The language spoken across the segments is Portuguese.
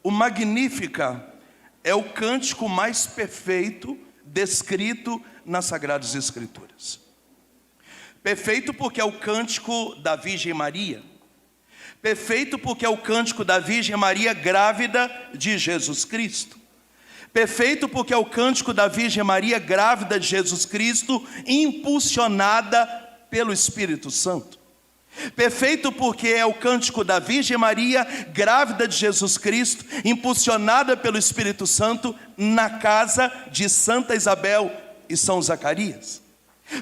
O Magnífica é o cântico mais perfeito descrito nas Sagradas Escrituras. Perfeito porque é o cântico da Virgem Maria. Perfeito porque é o cântico da Virgem Maria grávida de Jesus Cristo. Perfeito porque é o cântico da Virgem Maria grávida de Jesus Cristo, impulsionada pelo Espírito Santo. Perfeito porque é o cântico da Virgem Maria grávida de Jesus Cristo, impulsionada pelo Espírito Santo, na casa de Santa Isabel e São Zacarias.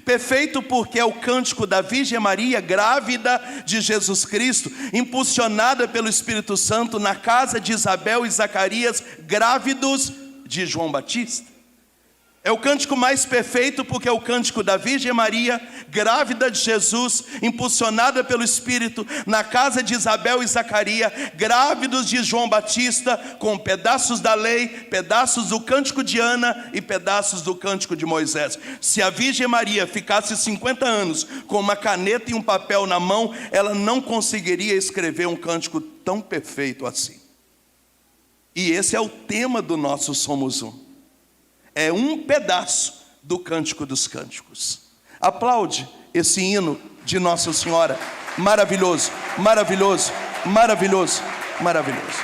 Perfeito porque é o cântico da Virgem Maria grávida de Jesus Cristo, impulsionada pelo Espírito Santo, na casa de Isabel e Zacarias, grávidos de João Batista. É o cântico mais perfeito porque é o cântico da Virgem Maria, grávida de Jesus, impulsionada pelo Espírito, na casa de Isabel e Zacarias, grávidos de João Batista, com pedaços da lei, pedaços do cântico de Ana e pedaços do cântico de Moisés. Se a Virgem Maria ficasse 50 anos com uma caneta e um papel na mão, ela não conseguiria escrever um cântico tão perfeito assim. E esse é o tema do nosso Somos Um. É um pedaço do Cântico dos Cânticos. Aplaude esse hino de Nossa Senhora. Maravilhoso, maravilhoso, maravilhoso, maravilhoso.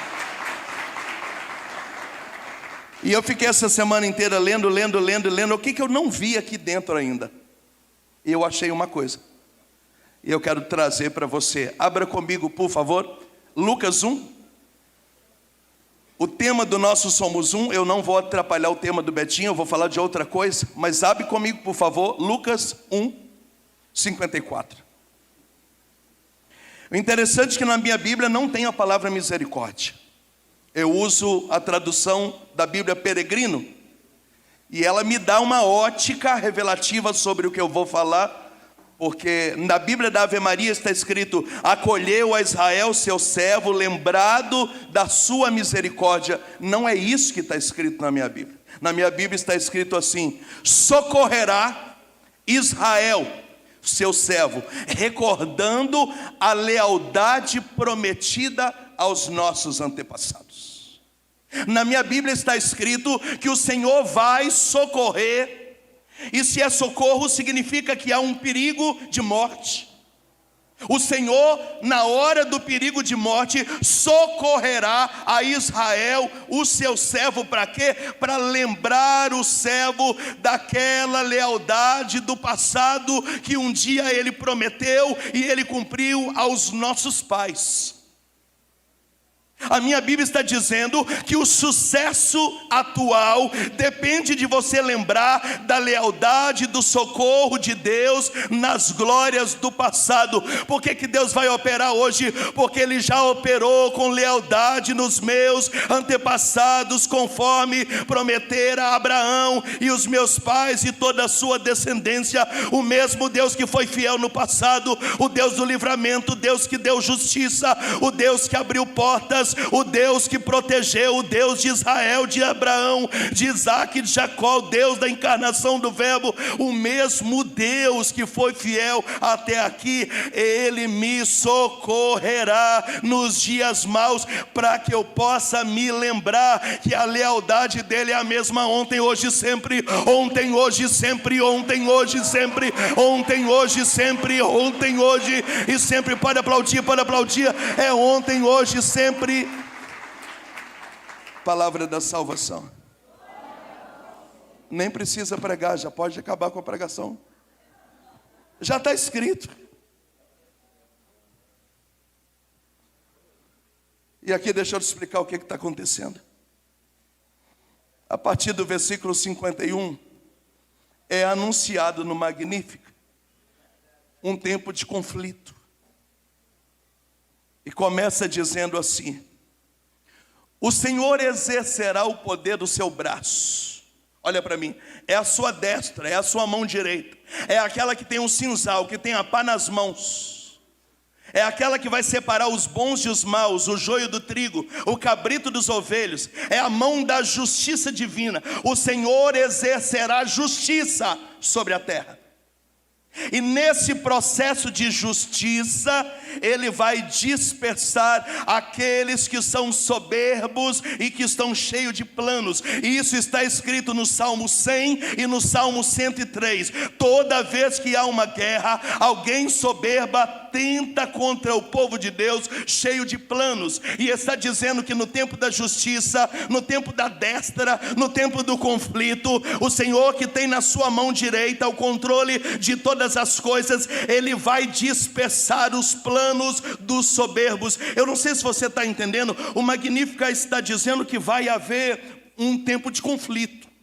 E eu fiquei essa semana inteira lendo. O que eu não vi aqui dentro ainda? E eu achei uma coisa. E eu quero trazer para você. Abra comigo, por favor, Lucas 1. O tema do nosso Somos Um, eu não vou atrapalhar o tema do Betinho, eu vou falar de outra coisa, mas abre comigo, por favor, Lucas 1, 54. O interessante é que na minha Bíblia não tem a palavra misericórdia. Eu uso a tradução da Bíblia Peregrino, e ela me dá uma ótica revelativa sobre o que eu vou falar, porque na Bíblia da Ave Maria está escrito: acolheu a Israel seu servo, lembrado da sua misericórdia. Não é isso que está escrito na minha Bíblia. Na minha Bíblia está escrito assim: socorrerá Israel seu servo, recordando a lealdade prometida aos nossos antepassados. Na minha Bíblia está escrito que o Senhor vai socorrer. E se é socorro, significa que há um perigo de morte. O Senhor, na hora do perigo de morte, socorrerá a Israel, o seu servo, para quê? Para lembrar o servo daquela lealdade do passado que um dia ele prometeu e ele cumpriu aos nossos pais. A minha Bíblia está dizendo que o sucesso atual depende de você lembrar da lealdade, do socorro de Deus nas glórias do passado. Por que Deus vai operar hoje? Porque Ele já operou com lealdade nos meus antepassados, conforme prometera a Abraão e os meus pais e toda a sua descendência. O mesmo Deus que foi fiel no passado, o Deus do livramento, o Deus que deu justiça, o Deus que abriu portas, o Deus que protegeu, o Deus de Israel, de Abraão, de Isaac, de Jacó, o Deus da encarnação do Verbo, o mesmo Deus que foi fiel até aqui, Ele me socorrerá nos dias maus, para que eu possa me lembrar que a lealdade dele é a mesma ontem, hoje, sempre, ontem, hoje, sempre, ontem, hoje, sempre, ontem, hoje, sempre, ontem, hoje e sempre. Pode aplaudir, é ontem, hoje, sempre. Palavra da salvação. Nem precisa pregar, já pode acabar com a pregação. Já está escrito. E aqui deixa eu te explicar o que está acontecendo. A partir do versículo 51, é anunciado no Magnífico um tempo de conflito. E começa dizendo assim: o Senhor exercerá o poder do seu braço. Olha para mim, é a sua destra, é a sua mão direita, é aquela que tem um cinzal, que tem a pá nas mãos, é aquela que vai separar os bons e os maus, o joio do trigo, o cabrito dos ovelhos, é a mão da justiça divina. O Senhor exercerá justiça sobre a terra. E nesse processo de justiça, ele vai dispersar aqueles que são soberbos e que estão cheios de planos. E isso está escrito no Salmo 100 e no Salmo 103. Toda vez que há uma guerra, alguém soberba tenta contra o povo de Deus, cheio de planos. E está dizendo que no tempo da justiça, no tempo da destra, no tempo do conflito, o Senhor, que tem na sua mão direita o controle de todas as coisas, ele vai dispersar os planos dos soberbos. Eu não sei se você está entendendo. O Magnífica está dizendo que vai haver um tempo de conflito.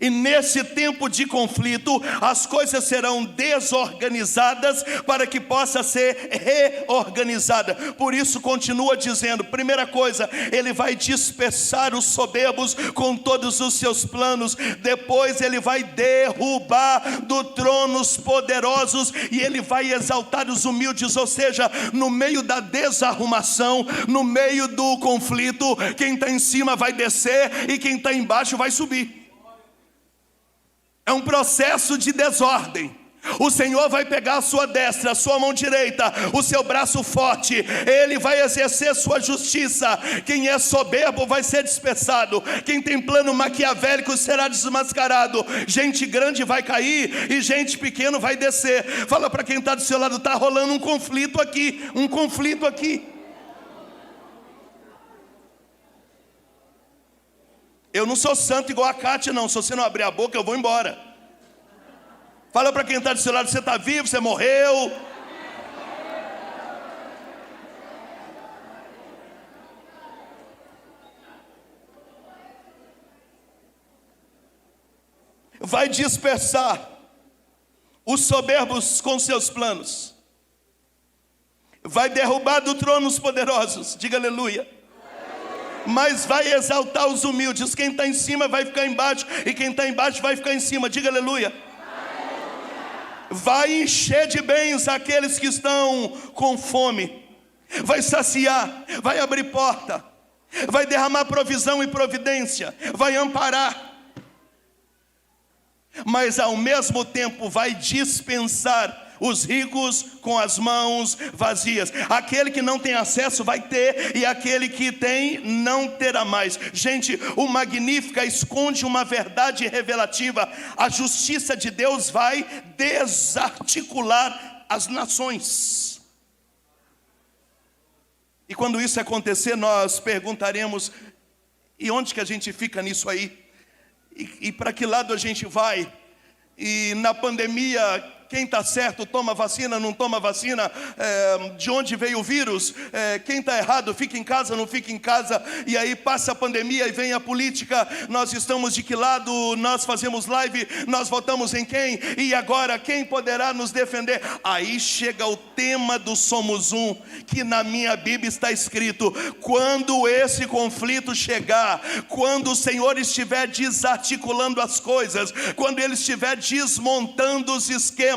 E nesse tempo de conflito, as coisas serão desorganizadas para que possa ser reorganizada. Por isso continua dizendo, primeira coisa, ele vai dispersar os soberbos com todos os seus planos. Depois ele vai derrubar do trono os poderosos e ele vai exaltar os humildes. Ou seja, no meio da desarrumação, no meio do conflito, quem está em cima vai descer e quem está embaixo vai subir. É um processo de desordem. O Senhor vai pegar a sua destra, a sua mão direita, o seu braço forte. Ele vai exercer sua justiça. Quem é soberbo vai ser dispersado. Quem tem plano maquiavélico será desmascarado. Gente grande vai cair e gente pequena vai descer. Fala para quem está do seu lado, está rolando um conflito aqui. Um conflito aqui. Eu não sou santo igual a Kátia, não. Se você não abrir a boca, eu vou embora. Fala para quem está do seu lado, você está vivo, você morreu. Vai dispersar os soberbos com seus planos. Vai derrubar do trono os poderosos. Diga aleluia. Mas vai exaltar os humildes. Quem está em cima vai ficar embaixo, e quem está embaixo vai ficar em cima. Diga aleluia. Vai encher de bens aqueles que estão com fome. Vai saciar, vai abrir porta, vai derramar provisão e providência, vai amparar. Mas ao mesmo tempo vai dispensar os ricos com as mãos vazias. Aquele que não tem acesso vai ter, e aquele que tem não terá mais. Gente, o Magnífica esconde uma verdade revelativa. A justiça de Deus vai desarticular as nações. E quando isso acontecer, nós perguntaremos: e onde que a gente fica nisso aí? E para que lado a gente vai? E na pandemia, quem está certo toma vacina, não toma vacina? De onde veio o vírus? Quem está errado fica em casa, não fica em casa? E aí passa a pandemia e vem a política. Nós estamos de que lado? Nós fazemos live, nós votamos em quem? E agora quem poderá nos defender? Aí chega o tema do Somos Um, que na minha Bíblia está escrito: quando esse conflito chegar, quando o Senhor estiver desarticulando as coisas, quando Ele estiver desmontando os esquemas,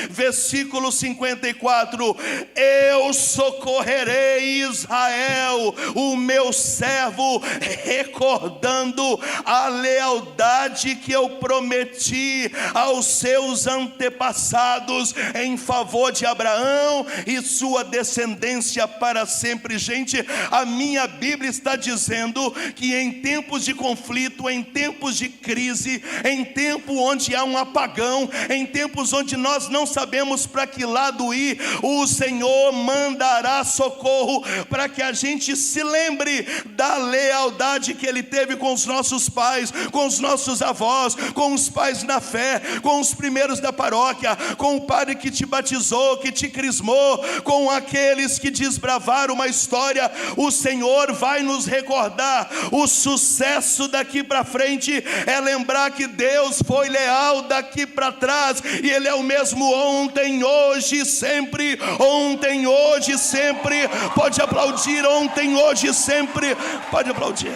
versículo 54, eu socorrerei Israel, o meu servo, recordando a lealdade que eu prometi aos seus antepassados em favor de Abraão e sua descendência para sempre. Gente, a minha Bíblia está dizendo que em tempos de conflito, em tempos de crise, em tempo onde há um apagão, em tempos onde nós não sabemos para que lado ir, o Senhor mandará socorro, para que a gente se lembre da lealdade que Ele teve com os nossos pais, com os nossos avós, com os pais na fé, com os primeiros da paróquia, com o padre que te batizou, que te crismou, com aqueles que desbravaram uma história. O Senhor vai nos recordar. O sucesso daqui para frente é lembrar que Deus foi leal daqui para trás, e Ele é o mesmo ontem, hoje, sempre. Ontem, hoje, sempre. Pode aplaudir. Ontem, hoje, sempre. Pode aplaudir.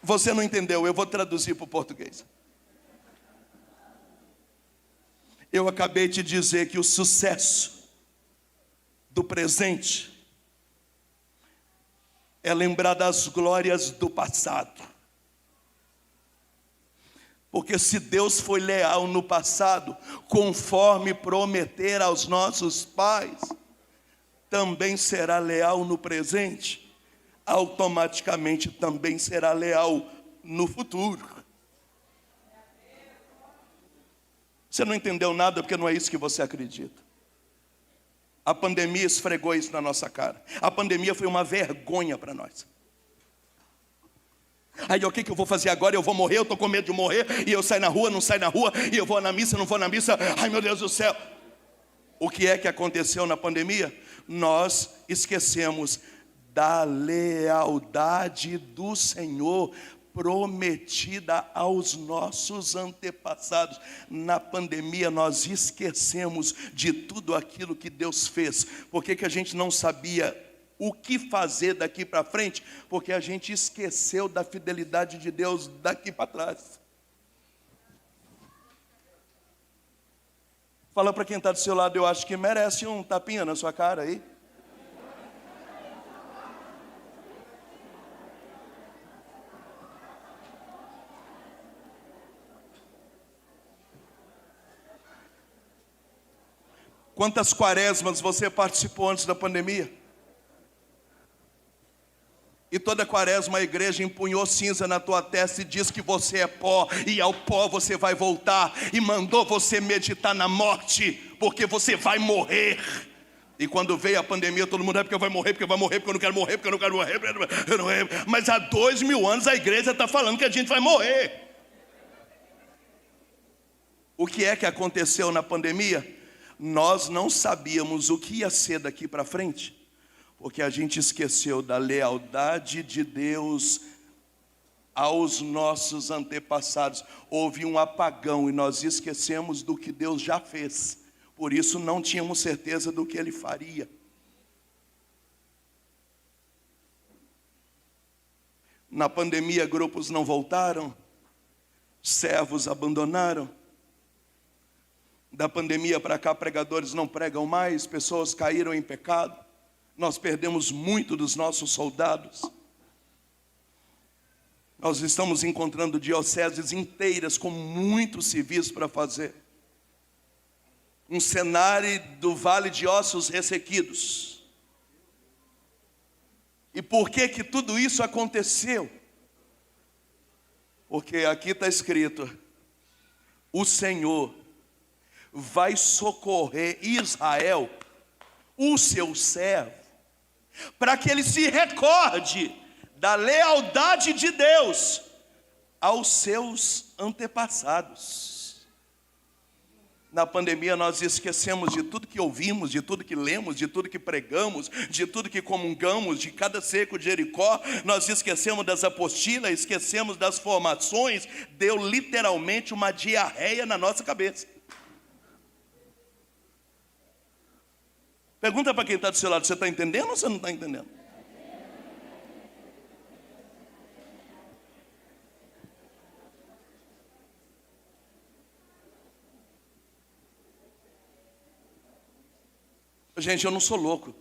Você não entendeu, eu vou traduzir para o português. Eu acabei de dizer que o sucesso do presente é lembrar das glórias do passado. Porque se Deus foi leal no passado, conforme prometer aos nossos pais, também será leal no presente, automaticamente também será leal no futuro. Você não entendeu nada porque não é isso que você acredita. A pandemia esfregou isso na nossa cara. A pandemia foi uma vergonha para nós. Aí o que eu vou fazer agora? Eu vou morrer, eu estou com medo de morrer. E eu saio na rua, não saio na rua. E eu vou na missa, não vou na missa. Ai meu Deus do céu. O que é que aconteceu na pandemia? Nós esquecemos da lealdade do Senhor prometida aos nossos antepassados. Na pandemia nós esquecemos de tudo aquilo que Deus fez. Por que a gente não sabia o que fazer daqui para frente? Porque a gente esqueceu da fidelidade de Deus daqui para trás. Fala para quem está do seu lado, eu acho que merece um tapinha na sua cara aí. Quantas quaresmas você participou antes da pandemia? E toda quaresma a igreja empunhou cinza na tua testa e diz que você é pó, e ao pó você vai voltar, e mandou você meditar na morte, porque você vai morrer. E quando veio a pandemia, todo mundo porque vai morrer, porque vai morrer, porque eu não quero morrer, porque eu não quero morrer, eu não quero. Mas há 2000 anos a igreja está falando que a gente vai morrer. O que é que aconteceu na pandemia? Nós não sabíamos o que ia ser daqui para frente, porque a gente esqueceu da lealdade de Deus aos nossos antepassados. Houve um apagão e nós esquecemos do que Deus já fez. Por isso não tínhamos certeza do que Ele faria. Na pandemia, grupos não voltaram, servos abandonaram. Da pandemia para cá, pregadores não pregam mais, pessoas caíram em pecado. Nós perdemos muito dos nossos soldados. Nós estamos encontrando dioceses inteiras com muitos civis para fazer. Um cenário do vale de ossos ressequidos. E por que tudo isso aconteceu? Porque aqui está escrito: o Senhor vai socorrer Israel, o seu servo, para que ele se recorde da lealdade de Deus aos seus antepassados. Na pandemia nós esquecemos de tudo que ouvimos, de tudo que lemos, de tudo que pregamos, de tudo que comungamos, de cada cerco de Jericó. Nós esquecemos das apostilas, esquecemos das formações. Deu literalmente uma diarreia na nossa cabeça. Pergunta para quem está do seu lado, você está entendendo ou você não está entendendo? Gente, eu não sou louco.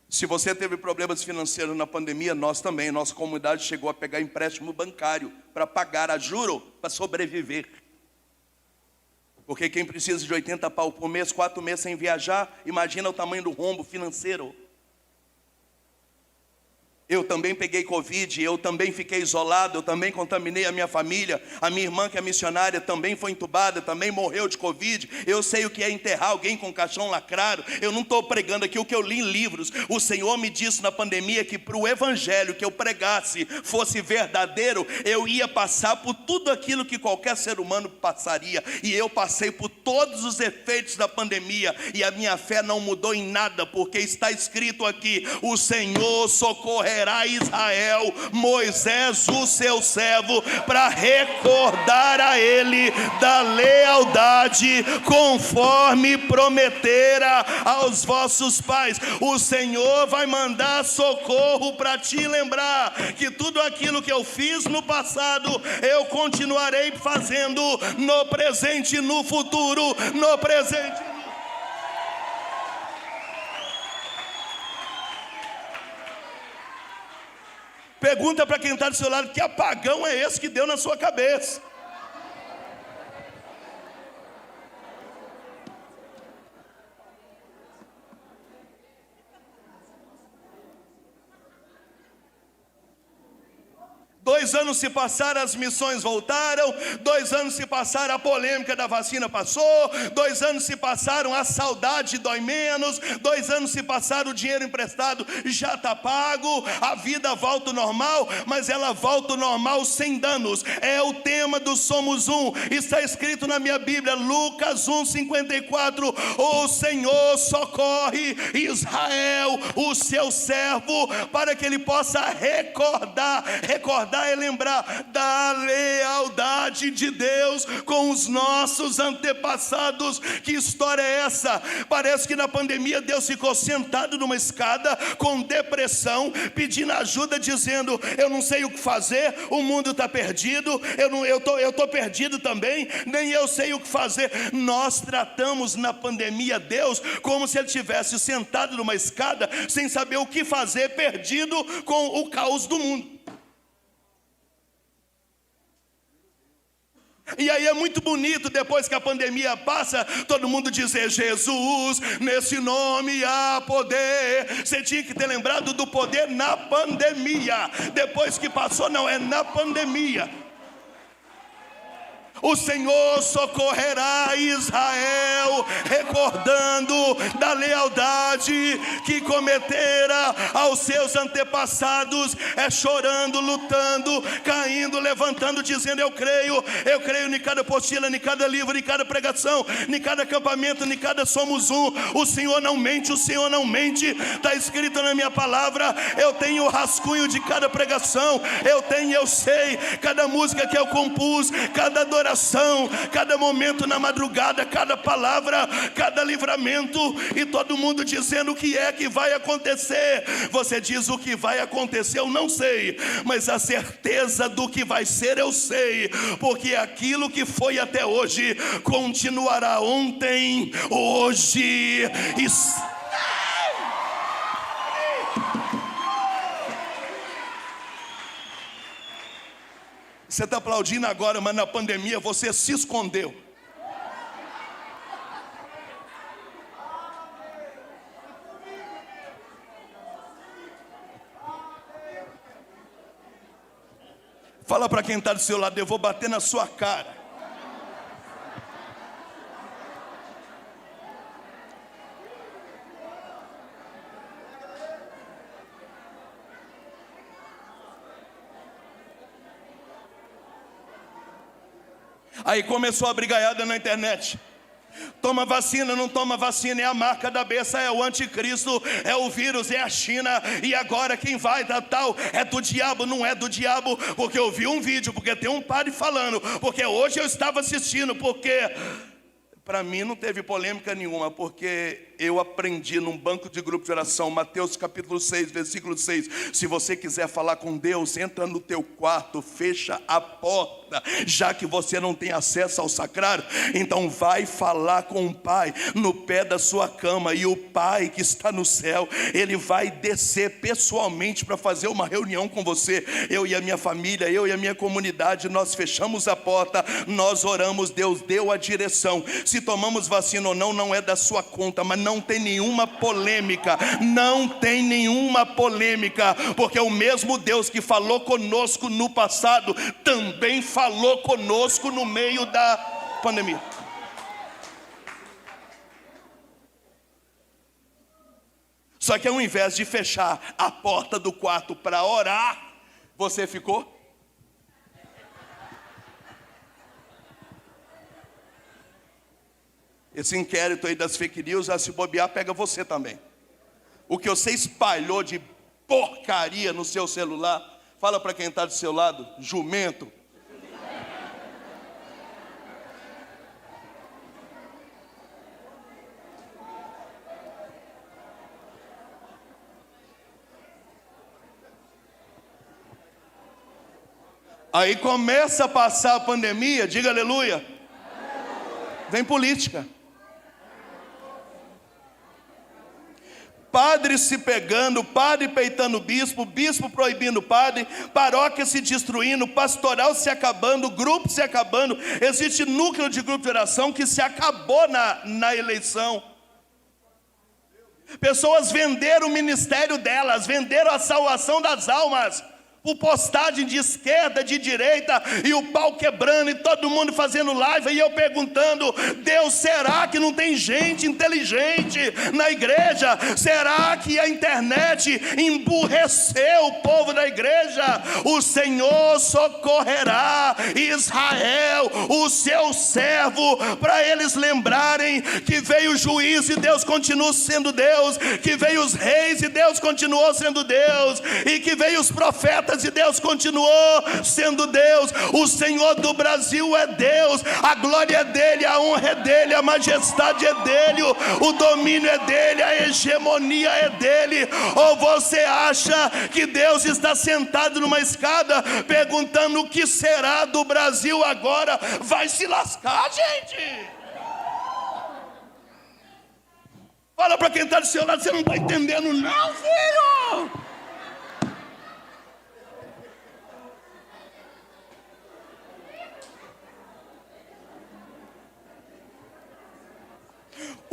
Se você teve problemas financeiros na pandemia, nós também, nossa comunidade chegou a pegar empréstimo bancário para pagar a juro, para sobreviver. Porque quem precisa de 80 pau por mês, 4 meses sem viajar, imagina o tamanho do rombo financeiro. Eu também peguei Covid, eu também fiquei isolado, eu também contaminei a minha família. A minha irmã, que é missionária, também foi entubada, também morreu de Covid. Eu sei o que é enterrar alguém com caixão lacrado. Eu não estou pregando aqui o que eu li em livros. O Senhor me disse na pandemia que para o evangelho que eu pregasse fosse verdadeiro, eu ia passar por tudo aquilo que qualquer ser humano passaria. E eu passei por todos os efeitos da pandemia, e a minha fé não mudou em nada, porque está escrito aqui: o Senhor socorrerá Israel, Moisés, o seu servo, para recordar a ele da lealdade, conforme prometera aos vossos pais. O Senhor vai mandar socorro para te lembrar que tudo aquilo que eu fiz no passado, eu continuarei fazendo no presente e no futuro, no presente. Pergunta para quem está do seu lado: que apagão é esse que deu na sua cabeça? Dois anos se passaram, as missões voltaram. 2 anos se passaram, a polêmica da vacina passou. 2 anos se passaram, a saudade dói menos. 2 anos se passaram, o dinheiro emprestado já está pago. A vida volta ao normal, mas ela volta ao normal sem danos. É o tema do Somos Um. Está escrito na minha Bíblia, Lucas 1:54. O Senhor socorre Israel, o seu servo, para que ele possa recordar é lembrar da lealdade de Deus com os nossos antepassados. Que história é essa? Parece que na pandemia Deus ficou sentado numa escada com depressão, pedindo ajuda, dizendo: eu não sei o que fazer, o mundo está perdido, eu estou perdido também, nem eu sei o que fazer. Nós tratamos na pandemia Deus como se Ele estivesse sentado numa escada, sem saber o que fazer, perdido com o caos do mundo. E aí é muito bonito, depois que a pandemia passa, todo mundo dizer: Jesus, nesse nome há poder. Você tinha que ter lembrado do poder na pandemia. Depois que passou, não, é na pandemia. O Senhor socorrerá Israel, recordando da lealdade que cometera aos seus antepassados, chorando, lutando, caindo, levantando, dizendo: eu creio em cada apostila, em cada livro, em cada pregação, em cada acampamento, em cada Somos Um. O Senhor não mente, está escrito na minha palavra. Eu tenho o rascunho de cada pregação, eu sei, cada música que eu compus, cada adoração, cada momento na madrugada, cada palavra, cada livramento, e todo mundo dizendo o que é que vai acontecer. Você diz: o que vai acontecer eu não sei, mas a certeza do que vai ser eu sei, porque aquilo que foi até hoje continuará ontem, hoje e... Você está aplaudindo agora, mas na pandemia você se escondeu. Fala para quem está do seu lado: eu vou bater na sua cara. Aí começou a brigaiada na internet: toma vacina, não toma vacina, é a marca da besta, é o anticristo, é o vírus, é a China, e agora quem vai dar tal, é do diabo, não é do diabo, porque eu vi um vídeo, porque tem um padre falando, porque hoje eu estava assistindo, porque... Para mim não teve polêmica nenhuma, porque eu aprendi num banco de grupo de oração, Mateus capítulo 6, versículo 6, se você quiser falar com Deus, entra no teu quarto, fecha a porta, já que você não tem acesso ao sacrário, então vai falar com o Pai no pé da sua cama, e o Pai que está no céu, Ele vai descer pessoalmente para fazer uma reunião com você. Eu e a minha família, eu e a minha comunidade, nós fechamos a porta, nós oramos, Deus deu a direção. Se tomamos vacina ou não, não é da sua conta, mas não tem nenhuma polêmica, porque o mesmo Deus que falou conosco no passado, também falou conosco no meio da pandemia. Só que ao invés de fechar a porta do quarto para orar, você ficou... Esse inquérito aí das fake news, a se bobear, pega você também. O que você espalhou de porcaria no seu celular, fala para quem está do seu lado: jumento. Aí começa a passar a pandemia, diga aleluia. Vem política. padre se pegando, padre peitando bispo, bispo proibindo padre, paróquia se destruindo, pastoral se acabando, grupo se acabando. Existe núcleo de grupo de oração que se acabou na eleição. Pessoas venderam o ministério delas, venderam a salvação das almas por postagem de esquerda, de direita, e o pau quebrando, e todo mundo fazendo live, e eu perguntando: Deus, será que não tem gente inteligente na igreja? Será que a internet emburreceu o povo da igreja? O Senhor socorrerá Israel, o seu servo, para eles lembrarem que veio o juiz e Deus continua sendo Deus, que veio os reis e Deus continuou sendo Deus, e que veio os profetas e Deus continuou sendo Deus. O Senhor do Brasil é Deus, a glória é dele, a honra é dele, a majestade é dele, o domínio é dele, a hegemonia é dele. Ou você acha que Deus está sentado numa escada perguntando o que será do Brasil agora? Vai se lascar, gente. Fala para quem está do seu lado: você não está entendendo não, filho.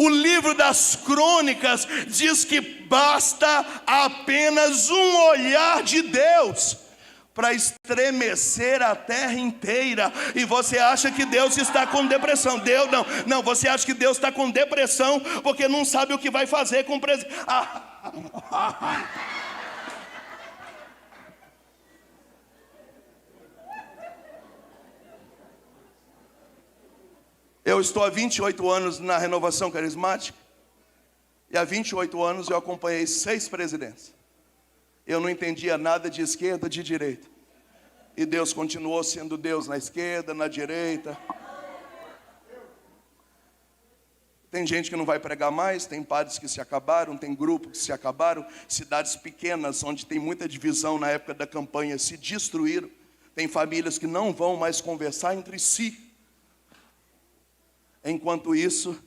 O livro das Crônicas diz que basta apenas um olhar de Deus para estremecer a terra inteira. E você acha que Deus está com depressão? Deus não, você acha que Deus está com depressão porque não sabe o que vai fazer com o presidente. Eu estou há 28 anos na Renovação Carismática, e há 28 anos eu acompanhei 6 presidentes. Eu não entendia nada de esquerda, de direita, e Deus continuou sendo Deus na esquerda, na direita. Tem gente que não vai pregar mais, tem padres que se acabaram, tem grupos que se acabaram, cidades pequenas onde tem muita divisão na época da campanha se destruíram, tem famílias que não vão mais conversar entre si. Enquanto isso,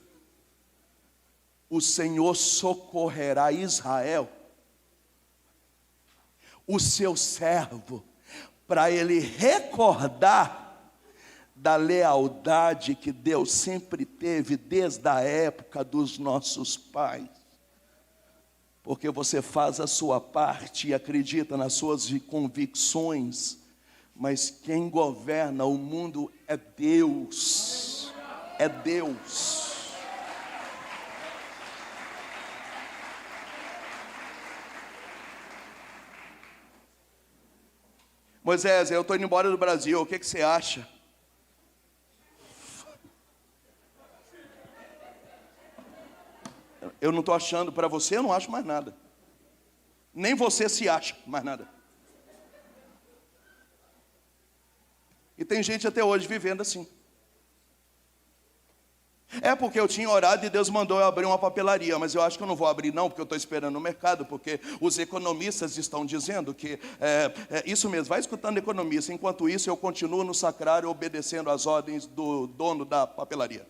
o Senhor socorrerá Israel, o seu servo, para ele recordar da lealdade que Deus sempre teve desde a época dos nossos pais. Porque você faz a sua parte e acredita nas suas convicções, mas quem governa o mundo é Deus. É Deus. Moisés, eu estou indo embora do Brasil, o que você acha? Eu não estou achando, para você eu não acho mais nada. Nem você se acha mais nada. E tem gente até hoje vivendo assim. É porque eu tinha orado e Deus mandou eu abrir uma papelaria, mas eu acho que eu não vou abrir não, porque eu estou esperando no mercado, porque os economistas estão dizendo que, isso mesmo, vai escutando economista, enquanto isso eu continuo no sacrário obedecendo às ordens do dono da papelaria.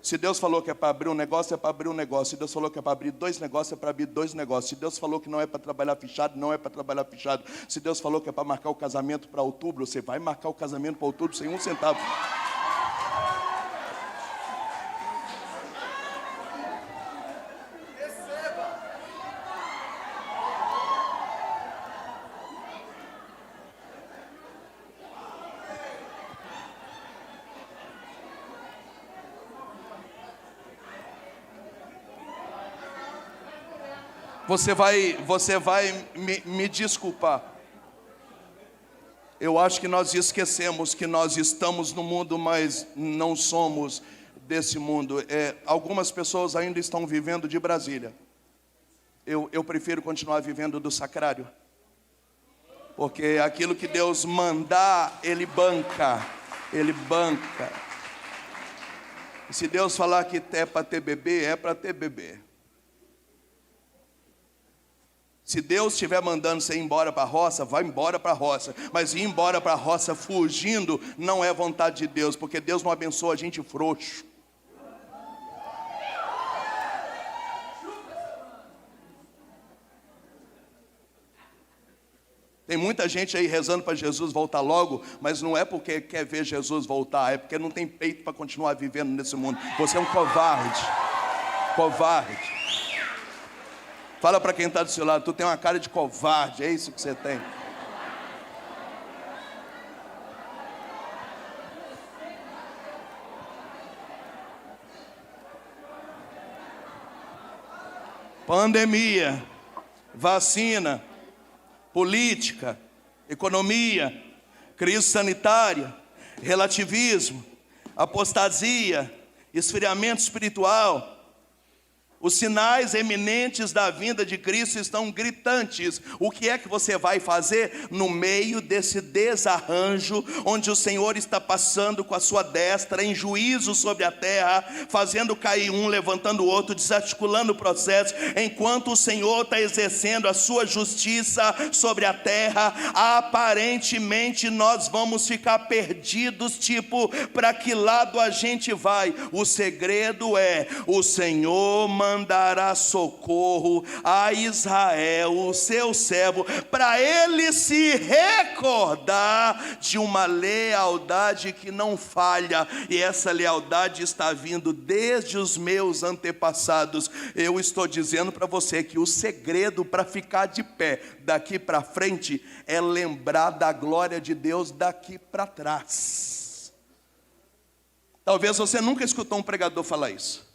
Se Deus falou que é para abrir um negócio, é para abrir um negócio. Se Deus falou que é para abrir 2 negócios, é para abrir 2 negócios. Se Deus falou que não é para trabalhar fechado, não é para trabalhar fechado. Se Deus falou que é para marcar o casamento para outubro, você vai marcar o casamento para outubro sem 1 centavo. Você vai me desculpar. Eu acho que nós esquecemos que nós estamos no mundo, mas não somos desse mundo. Algumas pessoas ainda estão vivendo de Brasília. Eu prefiro continuar vivendo do sacrário. Porque aquilo que Deus mandar, Ele banca. Ele banca. E se Deus falar que é para ter bebê, é para ter bebê. Se Deus estiver mandando você ir embora para a roça, vai embora para a roça. Mas ir embora para a roça fugindo não é vontade de Deus, porque Deus não abençoa a gente frouxo. Tem muita gente aí rezando para Jesus voltar logo, mas não é porque quer ver Jesus voltar, é porque não tem peito para continuar vivendo nesse mundo. Você é um covarde. Covarde. Fala para quem está do seu lado, tu tem uma cara de covarde, é isso que você tem. Pandemia, vacina, política, economia, crise sanitária, relativismo, apostasia, esfriamento espiritual. Os sinais eminentes da vinda de Cristo estão gritantes. O que é que você vai fazer no meio desse desarranjo, onde o Senhor está passando com a sua destra em juízo sobre a terra, fazendo cair um, levantando o outro, desarticulando o processo, enquanto o Senhor está exercendo a sua justiça sobre a terra? Aparentemente nós vamos ficar perdidos, tipo, para que lado a gente vai? O segredo é: o Senhor mandará socorro a Israel, o seu servo, para ele se recordar de uma lealdade que não falha, e essa lealdade está vindo desde os meus antepassados. Eu estou dizendo para você que o segredo para ficar de pé daqui para frente é lembrar da glória de Deus daqui para trás. Talvez você nunca escutou um pregador falar isso,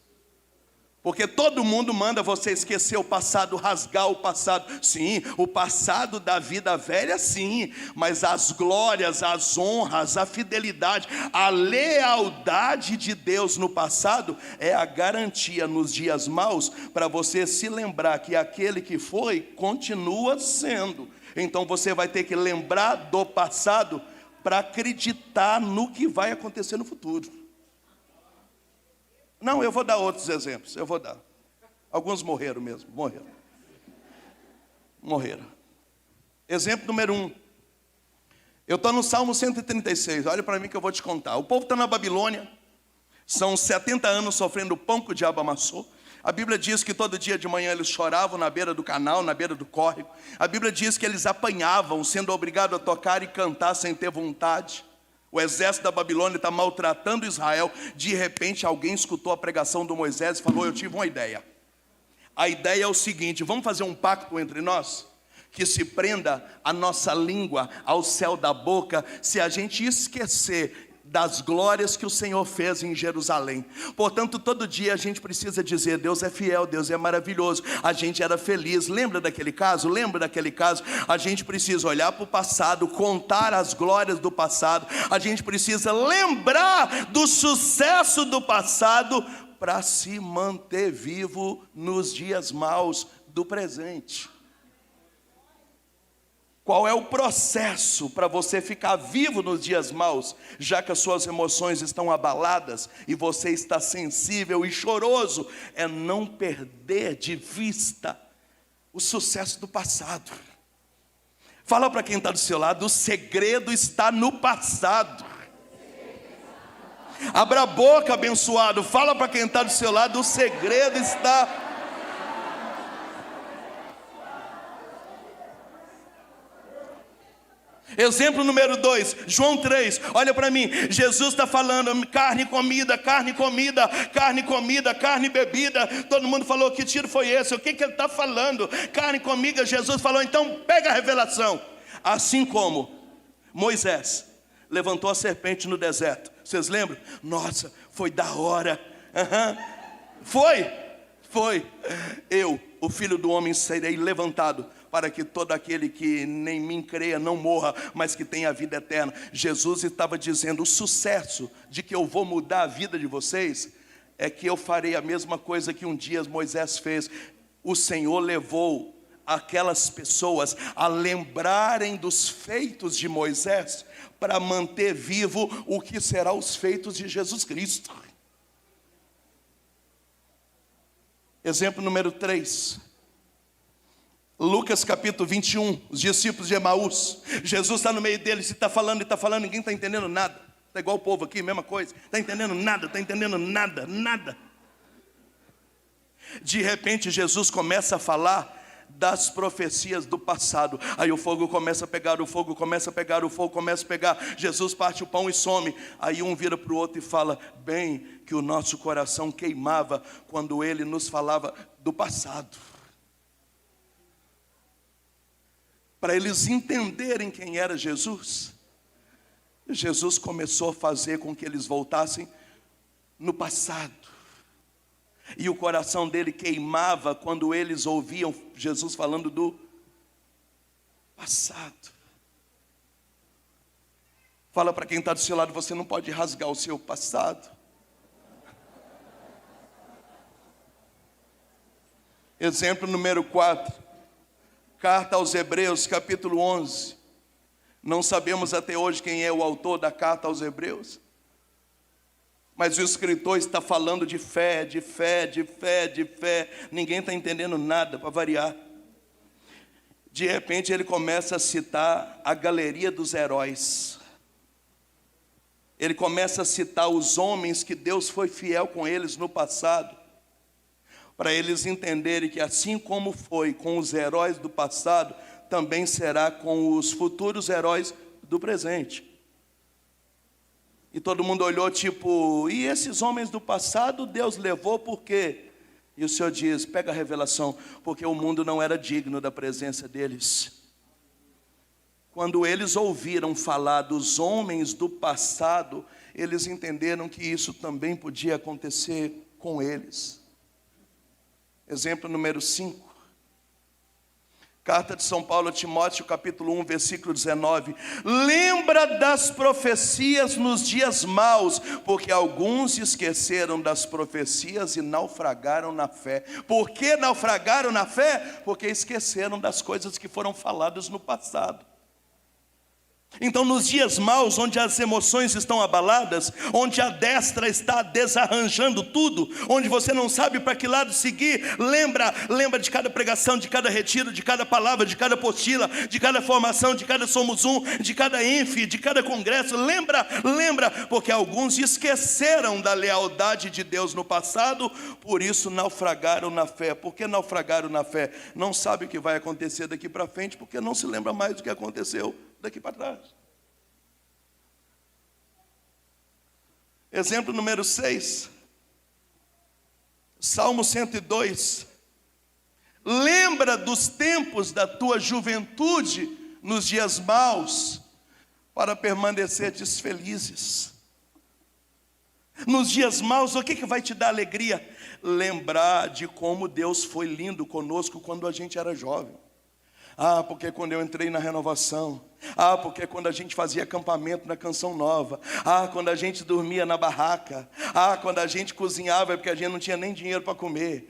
porque todo mundo manda você esquecer o passado, rasgar o passado. Sim, o passado da vida velha, sim, mas as glórias, as honras, a fidelidade, a lealdade de Deus no passado é a garantia nos dias maus para você se lembrar que aquele que foi continua sendo. Então você vai ter que lembrar do passado para acreditar no que vai acontecer no futuro. Não, eu vou dar outros exemplos, eu vou dar. Alguns morreram mesmo, morreram. Exemplo número 1. Eu estou no Salmo 136, olha para mim que eu vou te contar. O povo está na Babilônia, são 70 anos sofrendo o pão que o diabo amassou. A Bíblia diz que todo dia de manhã eles choravam na beira do canal, na beira do córrego. A Bíblia diz que eles apanhavam, sendo obrigados a tocar e cantar sem ter vontade. O exército da Babilônia está maltratando Israel. De repente alguém escutou a pregação do Moisés e falou: eu tive uma ideia. A ideia é o seguinte: vamos fazer um pacto entre nós, que se prenda a nossa língua ao céu da boca, se a gente esquecer das glórias que o Senhor fez em Jerusalém. Portanto, todo dia a gente precisa dizer: Deus é fiel, Deus é maravilhoso, a gente era feliz. Lembra daquele caso? A gente precisa olhar para o passado, contar as glórias do passado. A gente precisa lembrar do sucesso do passado para se manter vivo nos dias maus do presente. Qual é o processo para você ficar vivo nos dias maus, já que as suas emoções estão abaladas e você está sensível e choroso? É não perder de vista o sucesso do passado. Fala para quem está do seu lado: o segredo está no passado. Abra a boca, abençoado. Fala para quem está do seu lado: o segredo está. Exemplo número 2, João 3, olha para mim. Jesus está falando: carne comida, carne comida, carne comida, carne bebida. Todo mundo falou: que tiro foi esse? O que ele está falando? Carne comida. Jesus falou: então pega a revelação. Assim como Moisés levantou a serpente no deserto, vocês lembram? Nossa, foi da hora. Foi. Eu, o Filho do Homem, serei levantado, para que todo aquele que em mim creia não morra, mas que tenha a vida eterna. Jesus estava dizendo: o sucesso de que eu vou mudar a vida de vocês é que eu farei a mesma coisa que um dia Moisés fez. O Senhor levou aquelas pessoas a lembrarem dos feitos de Moisés, para manter vivo o que será os feitos de Jesus Cristo. Exemplo número 3, Lucas capítulo 21, os discípulos de Emaús. Jesus está no meio deles e está falando, ninguém está entendendo nada. Está igual o povo aqui, mesma coisa. Está entendendo nada. De repente Jesus começa a falar das profecias do passado. Aí o fogo começa a pegar, o fogo começa a pegar, o fogo começa a pegar. Jesus parte o pão e some. Aí um vira para o outro e fala: bem que o nosso coração queimava quando ele nos falava do passado. Para eles entenderem quem era Jesus, Jesus começou a fazer com que eles voltassem no passado. E o coração dele queimava quando eles ouviam Jesus falando do passado. Fala para quem está do seu lado: você não pode rasgar o seu passado. Exemplo número 4. Carta aos Hebreus, capítulo 11. Não sabemos até hoje quem é o autor da carta aos Hebreus. Mas o escritor está falando de fé, de fé, de fé, de fé. Ninguém está entendendo nada, para variar. De repente ele começa a citar a galeria dos heróis. Ele começa a citar os homens que Deus foi fiel com eles no passado, para eles entenderem que assim como foi com os heróis do passado, também será com os futuros heróis do presente. E todo mundo olhou tipo: e esses homens do passado Deus levou por quê? E o Senhor diz, pega a revelação: porque o mundo não era digno da presença deles. Quando eles ouviram falar dos homens do passado, eles entenderam que isso também podia acontecer com eles. Exemplo número 5. Carta de São Paulo a Timóteo, capítulo 1, versículo 19. Lembra das profecias nos dias maus, porque alguns esqueceram das profecias e naufragaram na fé. Por que naufragaram na fé? Porque esqueceram das coisas que foram faladas no passado. Então, nos dias maus, onde as emoções estão abaladas, onde a destra está desarranjando tudo, onde você não sabe para que lado seguir, lembra de cada pregação, de cada retiro, de cada palavra, de cada apostila, de cada formação, de cada Somos Um, de cada Enf, de cada congresso. Lembra, porque alguns esqueceram da lealdade de Deus no passado, por isso naufragaram na fé. Por que naufragaram na fé? Não sabe o que vai acontecer daqui para frente, porque não se lembra mais do que aconteceu daqui para trás. Exemplo número 6. Salmo 102. Lembra dos tempos da tua juventude nos dias maus, para permaneceres felizes. Nos dias maus, o que vai te dar alegria? Lembrar de como Deus foi lindo conosco quando a gente era jovem. Porque quando eu entrei na renovação. Porque quando a gente fazia acampamento na Canção Nova. Quando a gente dormia na barraca. Quando a gente cozinhava porque a gente não tinha nem dinheiro para comer.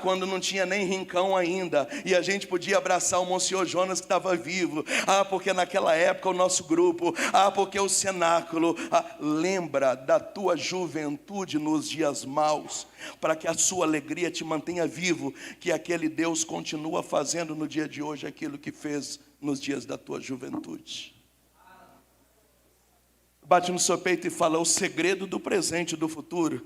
Quando não tinha nem rincão ainda e a gente podia abraçar o Monsenhor Jonas que estava vivo. Porque naquela época o nosso grupo. Porque o cenáculo. Lembra da tua juventude nos dias maus, para que a sua alegria te mantenha vivo, que aquele Deus continua fazendo no dia de hoje aquilo que fez nos dias da tua juventude. Bate no seu peito e fala: o segredo do presente e do futuro.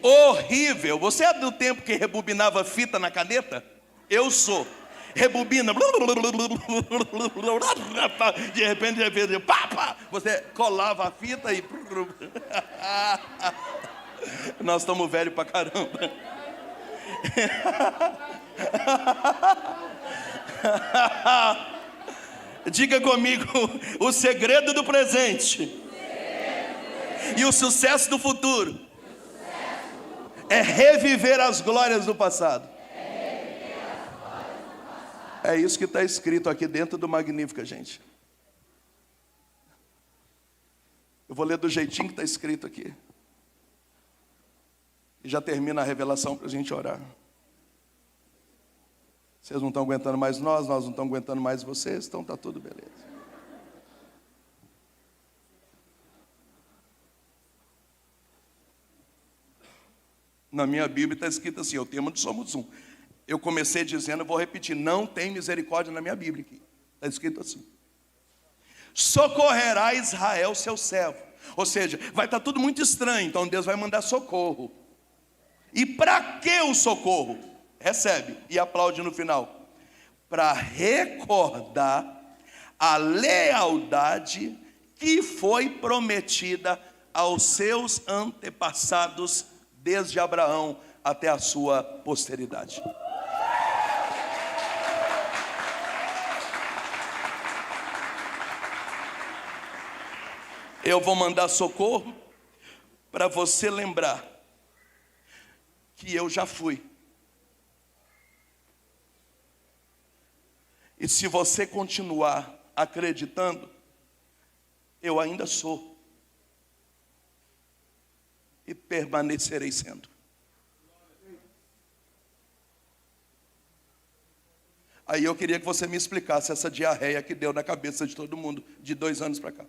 Horrível. Você é do tempo que rebobinava fita na caneta? Eu sou. Rebobina. De repente, você colava a fita e... Nós estamos velhos pra caramba. Diga comigo: o segredo do presente e o sucesso do futuro é reviver as glórias do passado. É isso que está escrito aqui dentro do Magnífica, gente. Eu vou ler do jeitinho que está escrito aqui. E já termina a revelação para a gente orar. Vocês não estão aguentando mais nós não estamos aguentando mais vocês, então está tudo beleza. Na minha Bíblia está escrito assim, o tema de Somos Um. Eu comecei dizendo, eu vou repetir: não tem misericórdia na minha Bíblia aqui. Está escrito assim: socorrerá Israel, seu servo. Ou seja, vai estar tudo muito estranho, então Deus vai mandar socorro. E para que o socorro? recebe e aplaude no final, para recordar a lealdade que foi prometida aos seus antepassados, desde Abraão até a sua posteridade. Eu vou mandar socorro para você lembrar que eu já fui. E se você continuar acreditando, eu ainda sou. E permanecerei sendo. Aí eu queria que você me explicasse essa diarreia que deu na cabeça de todo mundo, de 2 anos para cá.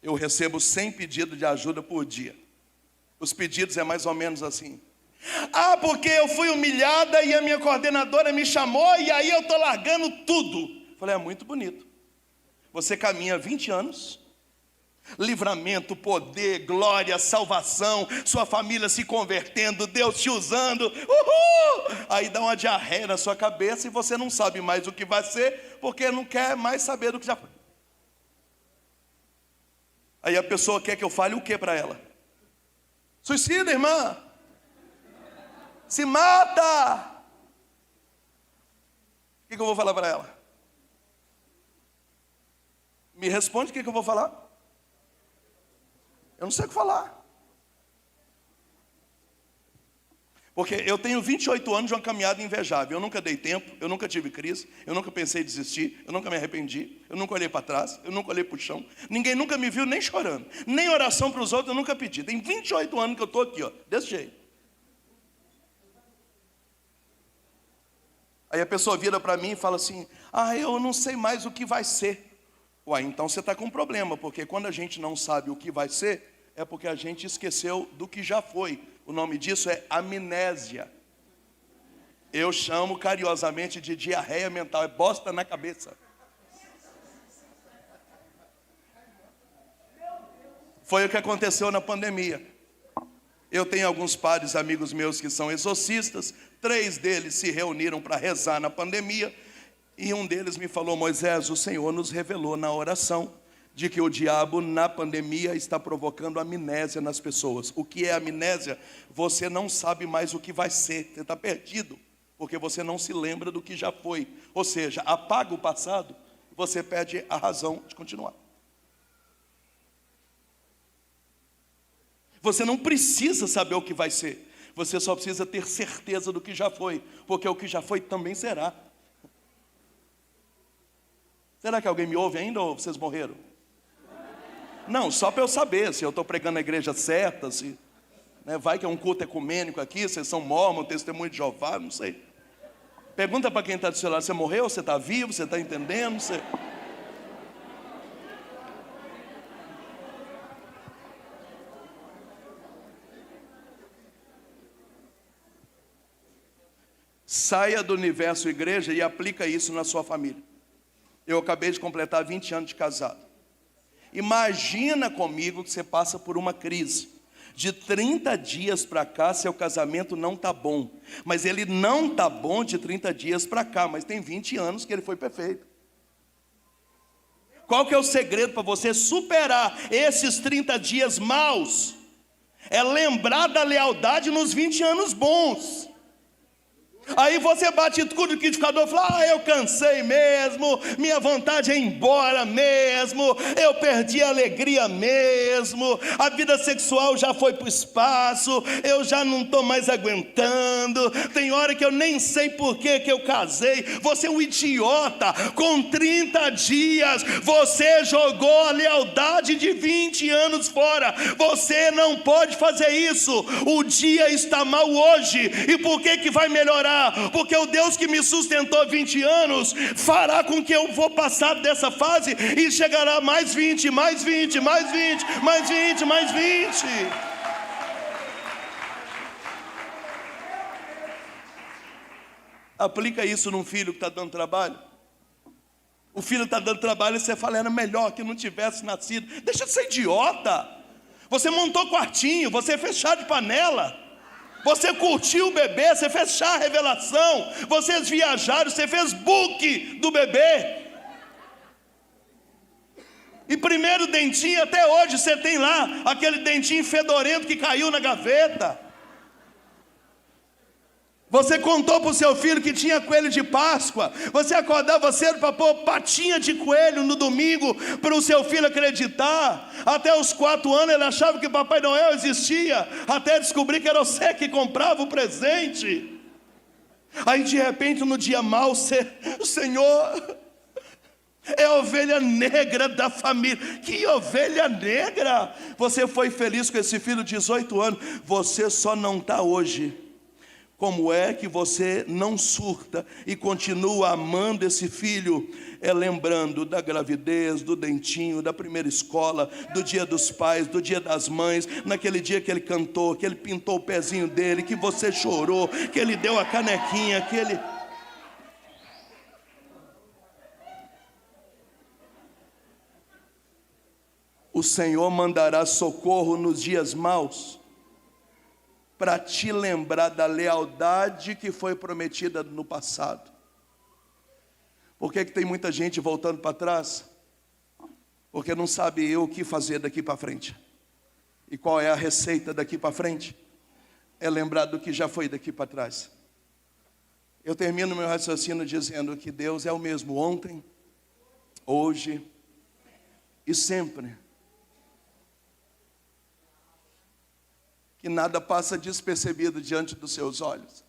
Eu recebo 100 pedidos de ajuda por dia. Os pedidos é mais ou menos assim: ah, porque eu fui humilhada e a minha coordenadora me chamou e aí eu estou largando tudo. Falei, é muito bonito. Você caminha 20 anos, livramento, poder, glória, salvação, sua família se convertendo, Deus te usando, uhul! Aí dá uma diarreia na sua cabeça e você não sabe mais o que vai ser, porque não quer mais saber do que já foi. Aí a pessoa quer que eu fale o que para ela? Suicida, irmã! Se mata! O que eu vou falar para ela? Me responde o que eu vou falar. Eu não sei o que falar. Porque eu tenho 28 anos de uma caminhada invejável. Eu nunca dei tempo, eu nunca tive crise, eu nunca pensei em desistir, eu nunca me arrependi, eu nunca olhei para trás, eu nunca olhei para o chão. Ninguém nunca me viu nem chorando, nem oração para os outros eu nunca pedi. Tem 28 anos que eu estou aqui, ó, desse jeito. Aí a pessoa vira para mim e fala assim: ah, eu não sei mais o que vai ser. Uai, então você está com um problema, porque quando a gente não sabe o que vai ser, é porque a gente esqueceu do que já foi. O nome disso é amnésia. Eu chamo carinhosamente de diarreia mental, é bosta na cabeça. Foi o que aconteceu na pandemia. Eu tenho alguns padres amigos meus que são exorcistas, 3 deles se reuniram para rezar na pandemia, e um deles me falou: Moisés, o Senhor nos revelou na oração de que o diabo na pandemia está provocando amnésia nas pessoas. O que é amnésia? Você não sabe mais o que vai ser, você está perdido, porque você não se lembra do que já foi. Ou seja, apaga o passado, você perde a razão de continuar. Você não precisa saber o que vai ser, você só precisa ter certeza do que já foi, porque o que já foi também será. Será que alguém me ouve ainda ou vocês morreram? Não, só para eu saber se eu estou pregando na igreja certa, se, né, vai que é um culto ecumênico aqui, vocês são mormons, testemunho de Jeová, não sei. Pergunta para quem está do seu lado: você morreu, você está vivo, você está entendendo? Você... Saia do universo igreja e aplica isso na sua família. Eu acabei de completar 20 anos de casado. Imagina comigo que você passa por uma crise. De 30 dias para cá, seu casamento não está bom. Mas ele não está bom de 30 dias para cá, mas tem 20 anos que ele foi perfeito. Qual que é o segredo para você superar esses 30 dias maus? É lembrar da lealdade nos 20 anos bons. Aí você bate tudo no liquidificador e fala: eu cansei mesmo, minha vontade é ir embora mesmo, eu perdi a alegria mesmo, a vida sexual já foi para o espaço, eu já não estou mais aguentando, tem hora que eu nem sei por que eu casei. Você é um idiota. Com 30 dias você jogou a lealdade de 20 anos fora. Você não pode fazer isso. O dia está mal hoje. E por que vai melhorar? Porque o Deus que me sustentou 20 anos fará com que eu vou passar dessa fase e chegará mais 20, mais 20, mais 20, mais 20, mais 20. Aplica isso num filho que está dando trabalho. O filho está dando trabalho e você fala, era melhor que não tivesse nascido. Deixa de ser idiota. Você montou quartinho, você fez chá de panela, você curtiu o bebê, você fez chá revelação, vocês viajaram, você fez book do bebê. E primeiro dentinho, até hoje você tem lá aquele dentinho fedorento que caiu na gaveta. Você contou para o seu filho que tinha coelho de Páscoa. Você acordava cedo para pôr patinha de coelho no domingo, para o seu filho acreditar. Até os 4 anos ele achava que Papai Noel existia, até descobrir que era você que comprava o presente. Aí de repente no dia mau, o Senhor é a ovelha negra da família. Que ovelha negra? Você foi feliz com esse filho de 18 anos. Você só não está hoje. Como é que você não surta e continua amando esse filho? É lembrando da gravidez, do dentinho, da primeira escola, do dia dos pais, do dia das mães, naquele dia que ele cantou, que ele pintou o pezinho dele, que você chorou, que ele deu a canequinha, que ele... O Senhor mandará socorro nos dias maus, para te lembrar da lealdade que foi prometida no passado. Por que tem muita gente voltando para trás? Porque não sabe o que fazer daqui para frente. E qual é a receita daqui para frente? É lembrar do que já foi daqui para trás. Eu termino meu raciocínio dizendo que Deus é o mesmo ontem, hoje e sempre. Que nada passa despercebido diante dos seus olhos.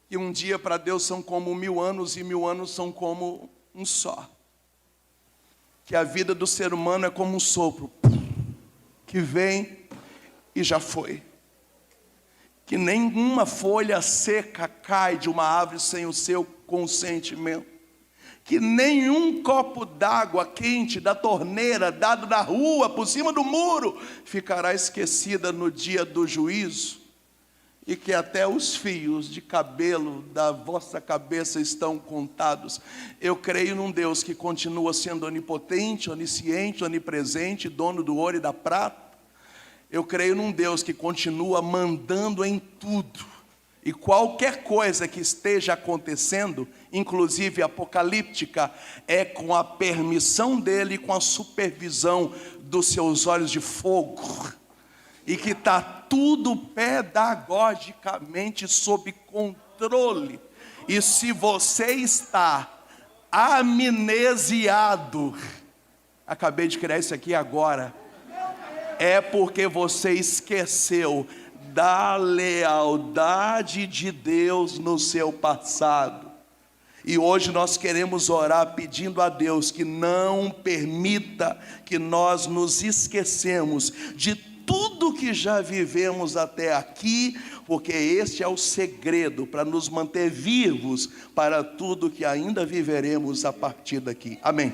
Que um dia para Deus são como 1000 anos e 1000 anos são como um só. Que a vida do ser humano é como um sopro, que vem e já foi. Que nenhuma folha seca cai de uma árvore sem o seu consentimento. Que nenhum copo d'água quente da torneira, dado na rua, por cima do muro, ficará esquecida no dia do juízo. E que até os fios de cabelo da vossa cabeça estão contados. Eu creio num Deus que continua sendo onipotente, onisciente, onipresente, dono do ouro e da prata. Eu creio num Deus que continua mandando em tudo. E qualquer coisa que esteja acontecendo, inclusive apocalíptica, é com a permissão dele e com a supervisão dos seus olhos de fogo. E que está tudo pedagogicamente sob controle. E se você está amnesiado, acabei de criar isso aqui agora, é porque você esqueceu da lealdade de Deus no seu passado. E hoje nós queremos orar pedindo a Deus que não permita que nós nos esquecemos de tudo que já vivemos até aqui, porque este é o segredo para nos manter vivos para tudo que ainda viveremos a partir daqui. Amém.